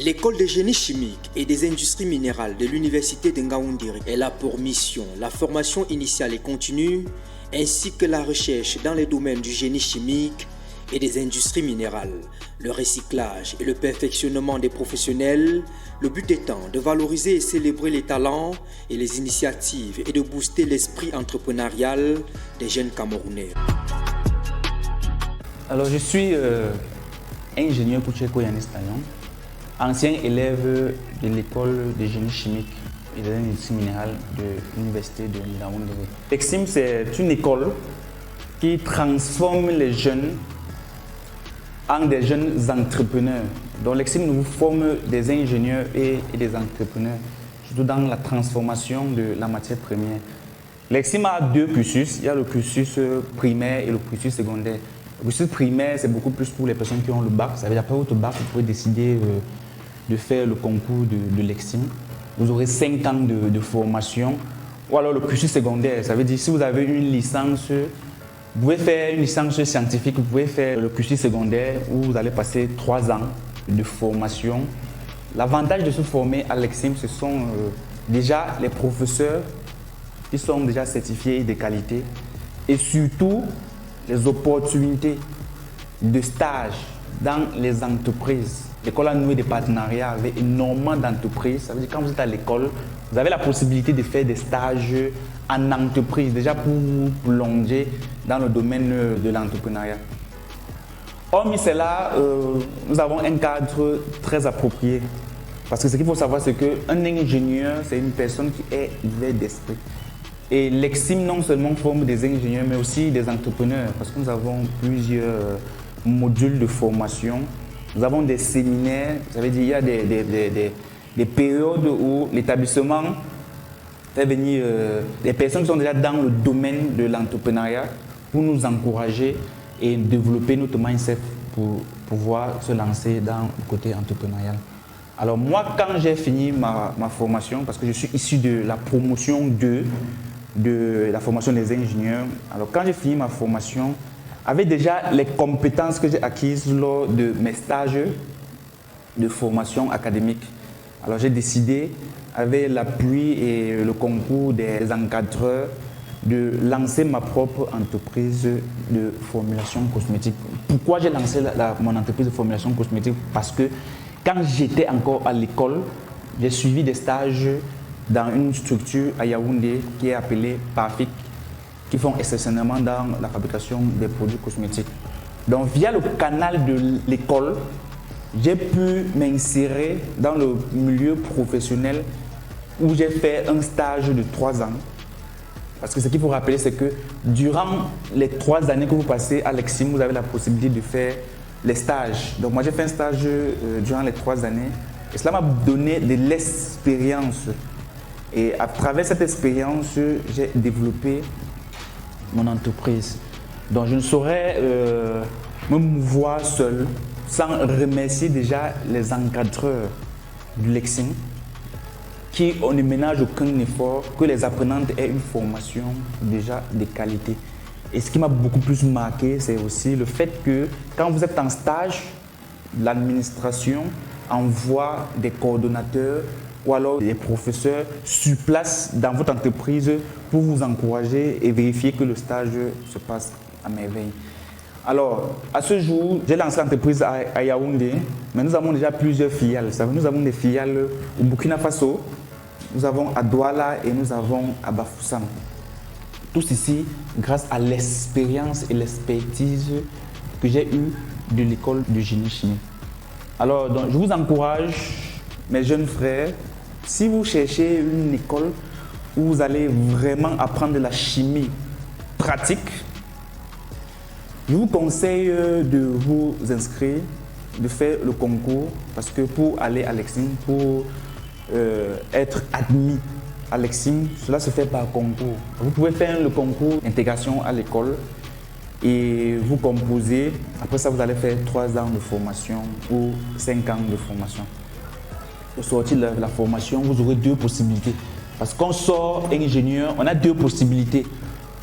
L'école de génie chimique et des industries minérales de l'université de Ngaoundéré, elle a pour mission la formation initiale et continue, ainsi que la recherche dans les domaines du génie chimique et des industries minérales, le recyclage et le perfectionnement des professionnels, le but étant de valoriser et célébrer les talents et les initiatives et de booster l'esprit entrepreneurial des jeunes Camerounais. Alors je suis ingénieur Koucheko Yanis Tayon, ancien élève de l'école de génie chimique et des industries minérales de l'université de Ngaoundéré. L'EXIM, c'est une école qui transforme les jeunes en des jeunes entrepreneurs. Donc l'EXIM nous forme des ingénieurs et des entrepreneurs, surtout dans la transformation de la matière première. L'EXIM a deux cursus, il y a le cursus primaire et le cursus secondaire. Le cursus primaire, c'est beaucoup plus pour les personnes qui ont le bac. Ça veut dire après votre bac, vous pouvez décider de faire le concours de l'EXIM. Vous aurez 5 ans de formation. Ou alors le cursus secondaire, ça veut dire si vous avez une licence, vous pouvez faire une licence scientifique, vous pouvez faire le cursus secondaire où vous allez passer 3 ans de formation. L'avantage de se former à l'EXIM, ce sont déjà les professeurs qui sont déjà certifiés de qualité et surtout les opportunités de stage dans les entreprises. L'école a noué des partenariats avec énormément d'entreprises. Ça veut dire que quand vous êtes à l'école, vous avez la possibilité de faire des stages en entreprise, déjà pour vous plonger dans le domaine de l'entrepreneuriat. Hormis cela, nous avons un cadre très approprié. Parce que ce qu'il faut savoir, c'est qu'un ingénieur, c'est une personne qui est ouverte d'esprit. Et l'EXIM non seulement forme des ingénieurs, mais aussi des entrepreneurs, parce que nous avons plusieurs modules de formation. Nous avons des séminaires, ça veut dire qu'il y a des périodes où l'établissement fait venir des personnes qui sont déjà dans le domaine de l'entrepreneuriat pour nous encourager et développer notre mindset pour pouvoir se lancer dans le côté entrepreneurial. Alors moi, quand j'ai fini ma formation, parce que je suis issu de la promotion 2 de la formation des ingénieurs, alors quand j'ai fini ma formation, avec déjà les compétences que j'ai acquises lors de mes stages de formation académique. Alors j'ai décidé, avec l'appui et le concours des encadreurs, de lancer ma propre entreprise de formulation cosmétique. Pourquoi j'ai lancé mon entreprise de formulation cosmétique? Parce que quand j'étais encore à l'école, j'ai suivi des stages dans une structure à Yaoundé qui est appelée Parfic, qui font exceptionnellement dans la fabrication des produits cosmétiques. Donc via le canal de l'école, j'ai pu m'insérer dans le milieu professionnel où j'ai fait un stage de 3 ans. Parce que ce qu'il faut rappeler, c'est que durant les 3 années que vous passez à l'EXIM, vous avez la possibilité de faire les stages. Donc moi j'ai fait un stage durant les 3 années et cela m'a donné de l'expérience. Et à travers cette expérience, j'ai développé mon entreprise. Donc je ne saurais me mouvoir seul sans remercier déjà les encadreurs de l'EXIM qui ne ménagent aucun effort que les apprenantes aient une formation déjà de qualité. Et ce qui m'a beaucoup plus marqué, c'est aussi le fait que quand vous êtes en stage, l'administration envoie des coordonnateurs ou alors des professeurs sur place dans votre entreprise pour vous encourager et vérifier que le stage se passe à merveille. Alors, à ce jour, j'ai lancé l'entreprise à Yaoundé, mais nous avons déjà plusieurs filiales. Nous avons des filiales au Burkina Faso, nous avons à Douala et nous avons à Bafoussam. Tout ceci grâce à l'expérience et l'expertise que j'ai eue de l'école de génie chimique. Alors, donc, je vous encourage, mes jeunes frères, si vous cherchez une école où vous allez vraiment apprendre de la chimie pratique, je vous conseille de vous inscrire, de faire le concours, parce que pour aller à l'EXIM, pour être admis à l'EXIM, cela se fait par concours. Vous pouvez faire le concours d'intégration à l'école et vous composez. Après ça, vous allez faire 3 ans de formation ou 5 ans de formation. Au sortir de la formation, vous aurez 2 possibilités. Parce qu'on sort ingénieur, on a 2 possibilités.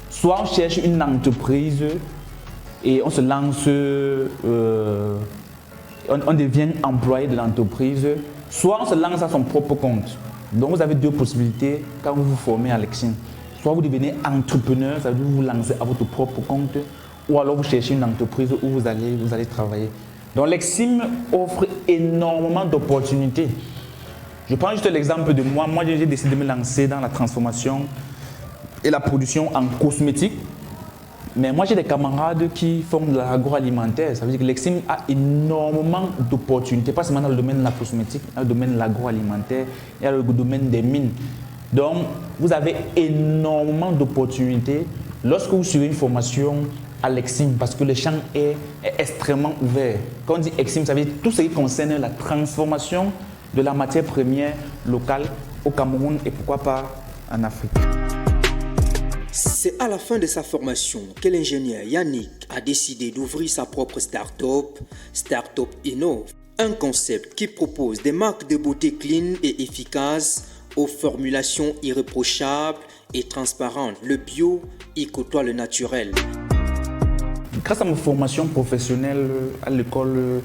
Soit on cherche une entreprise et on se lance on devient employé de l'entreprise, soit on se lance à son propre compte. Donc vous avez deux possibilités quand vous vous formez à Lexim. Soit vous devenez entrepreneur, ça veut dire que vous vous lancez à votre propre compte, ou alors vous cherchez une entreprise où vous allez travailler. Donc Lexim offre énormément d'opportunités. Je prends juste l'exemple de moi. Moi, j'ai décidé de me lancer dans la transformation et la production en cosmétique. Mais moi, j'ai des camarades qui font de l'agroalimentaire. Ça veut dire que Lexim a énormément d'opportunités, pas seulement dans le domaine de la cosmétique, dans le domaine de l'agroalimentaire et dans le domaine des mines. Donc, vous avez énormément d'opportunités lorsque vous suivez une formation à Lexim, parce que le champ est extrêmement ouvert. Quand on dit Lexim, ça veut dire tout ce qui concerne la transformation de la matière première locale au Cameroun et pourquoi pas en Afrique. C'est à la fin de sa formation que l'ingénieur Yannick a décidé d'ouvrir sa propre start-up, Startup Innov, un concept qui propose des marques de beauté clean et efficaces aux formulations irréprochables et transparentes. Le bio y côtoie le naturel. Grâce à ma formation professionnelle à l'école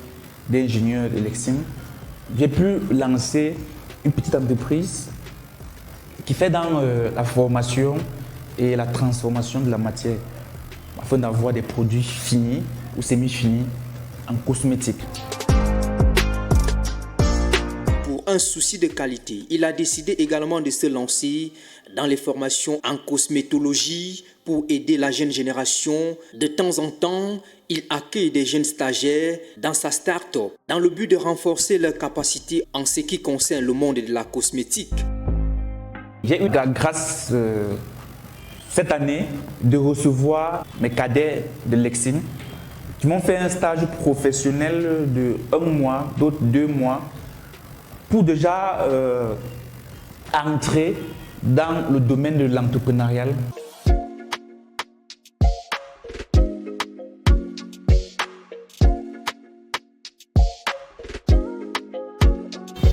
d'ingénieur de Lexim, j'ai pu lancer une petite entreprise qui fait dans la formation et la transformation de la matière afin d'avoir des produits finis ou semi-finis en cosmétique. Pour un souci de qualité, il a décidé également de se lancer dans les formations en cosmétologie pour aider la jeune génération. De temps en temps, il accueille des jeunes stagiaires dans sa start-up dans le but de renforcer leurs capacités en ce qui concerne le monde de la cosmétique. J'ai eu la grâce cette année de recevoir mes cadets de Lexim qui m'ont fait un stage professionnel de 1 mois, d'autres 2 mois, pour déjà entrer dans le domaine de l'entrepreneuriat.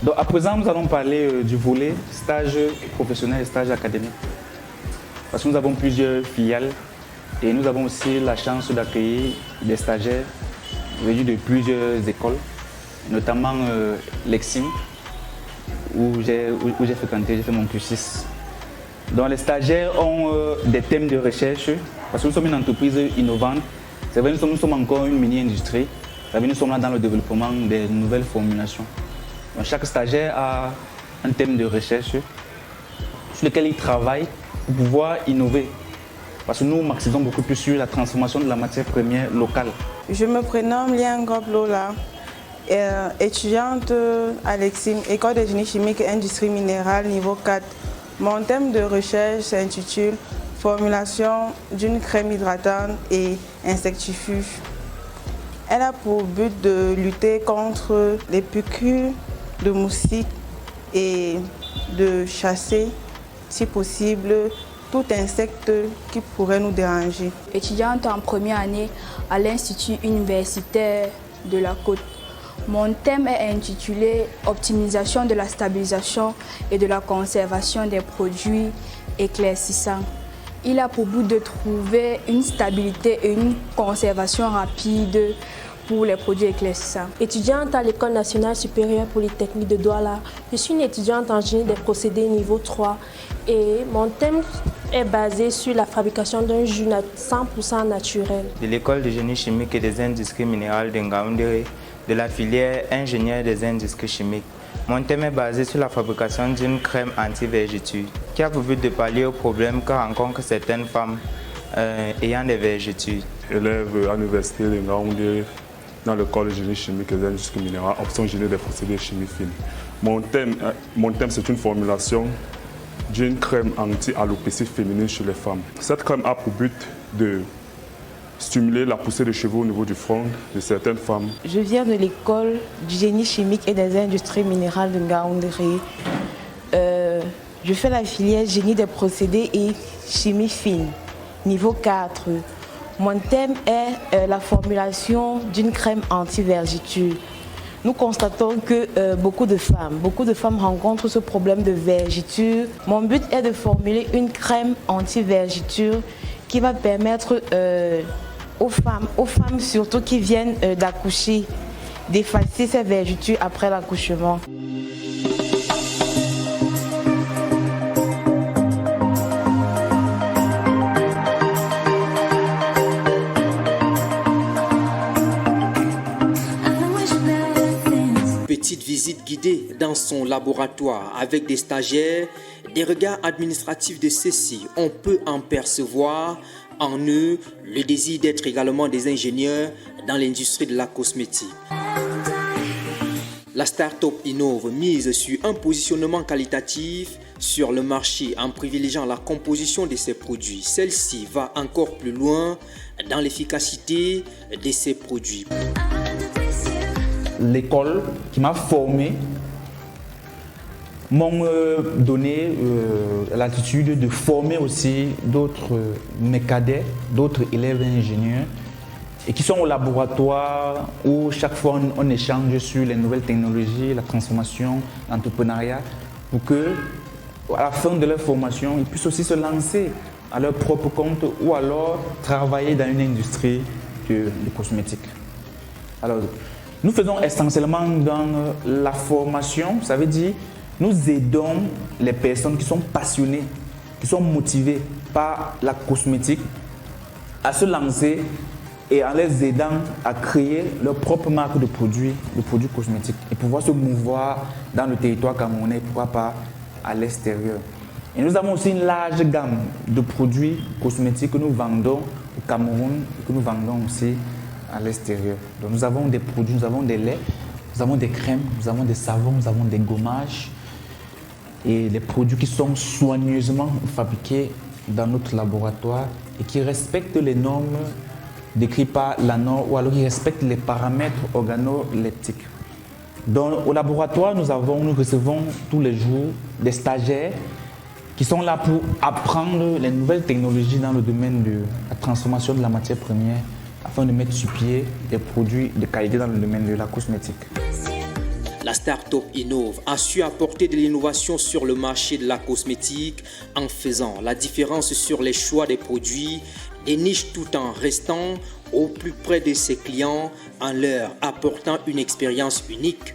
Donc à présent, nous allons parler du volet stage professionnel et stage académique. Parce que nous avons plusieurs filiales et nous avons aussi la chance d'accueillir des stagiaires venus de plusieurs écoles, notamment Lexim, où j'ai fréquenté, j'ai fait mon cursus. Donc les stagiaires ont des thèmes de recherche, parce que nous sommes une entreprise innovante. C'est vrai, nous sommes encore une mini-industrie. Nous sommes là dans le développement des nouvelles formulations. Donc, chaque stagiaire a un thème de recherche sur lequel il travaille pour pouvoir innover. Parce que nous maximisons beaucoup plus sur la transformation de la matière première locale. Je me prénomme Lian Goblola, étudiante à Lexim, École de génie chimique et industrie minérale niveau 4. Mon thème de recherche s'intitule Formulation d'une crème hydratante et insectifuge. Elle a pour but de lutter contre les piqûres de moustiques et de chasser, si possible, tout insecte qui pourrait nous déranger. Étudiante en première année à l'Institut universitaire de la Côte. Mon thème est intitulé « Optimisation de la stabilisation et de la conservation des produits éclaircissants ». Il a pour but de trouver une stabilité et une conservation rapide pour les produits éclaircissants. Étudiante à l'École nationale supérieure polytechnique de Douala, je suis une étudiante en génie des procédés niveau 3 et mon thème est basé sur la fabrication d'un jus 100% naturel. De l'École de génie chimique et des industries minérales de Ngaoundéré, de la filière ingénieur des industries chimiques. Mon thème est basé sur la fabrication d'une crème anti-vergetures qui a pour but de pallier aux problèmes que rencontrent certaines femmes ayant des vergetures. Élève à l'université de Ngaoundéré dans l'école de génie chimique et des industries minérales, option génie des procédés chimie fine. Mon thème c'est une formulation d'une crème anti-alopécie féminine chez les femmes. Cette crème a pour but de stimuler la poussée de cheveux au niveau du front de certaines femmes. Je viens de l'école du génie chimique et des industries minérales de Ngaoundéré. Je fais la filière génie des procédés et chimie fine, niveau 4. Mon thème est la formulation d'une crème anti-vergeture. Nous constatons que beaucoup de femmes rencontrent ce problème de vergeture. Mon but est de formuler une crème anti-vergeture qui va permettre aux femmes surtout qui viennent d'accoucher d'effacer ses vergetures après l'accouchement. Petite visite guidée dans son laboratoire avec des stagiaires, des regards administratifs de ceux-ci, on peut en percevoir en eux le désir d'être également des ingénieurs dans l'industrie de la cosmétique. La start-up innove mise sur un positionnement qualitatif sur le marché en privilégiant la composition de ses produits. Celle-ci va encore plus loin dans l'efficacité de ses produits. L'école qui m'a formé m'ont donné l'attitude de former aussi d'autres mes cadets, d'autres élèves ingénieurs et qui sont au laboratoire où chaque fois on échange sur les nouvelles technologies, la transformation, l'entrepreneuriat pour que à la fin de leur formation, ils puissent aussi se lancer à leur propre compte ou alors travailler dans une industrie de cosmétiques. Alors, nous faisons essentiellement dans la formation, ça veut dire nous aidons les personnes qui sont passionnées, qui sont motivées par la cosmétique à se lancer et en les aidant à créer leur propre marque de produits cosmétiques et pouvoir se mouvoir dans le territoire camerounais, pourquoi pas à l'extérieur. Et nous avons aussi une large gamme de produits cosmétiques que nous vendons au Cameroun et que nous vendons aussi à l'extérieur. Donc nous avons des produits, nous avons des laits, nous avons des crèmes, nous avons des savons, nous avons des gommages et des produits qui sont soigneusement fabriqués dans notre laboratoire et qui respectent les normes décrites par l'ANOR ou alors qui respectent les paramètres organoleptiques. Donc au laboratoire, nous recevons tous les jours des stagiaires qui sont là pour apprendre les nouvelles technologies dans le domaine de la transformation de la matière première afin de mettre sur pied des produits de qualité dans le domaine de la cosmétique. La start-up innove a su apporter de l'innovation sur le marché de la cosmétique en faisant la différence sur les choix des produits, des niches tout en restant au plus près de ses clients en leur apportant une expérience unique.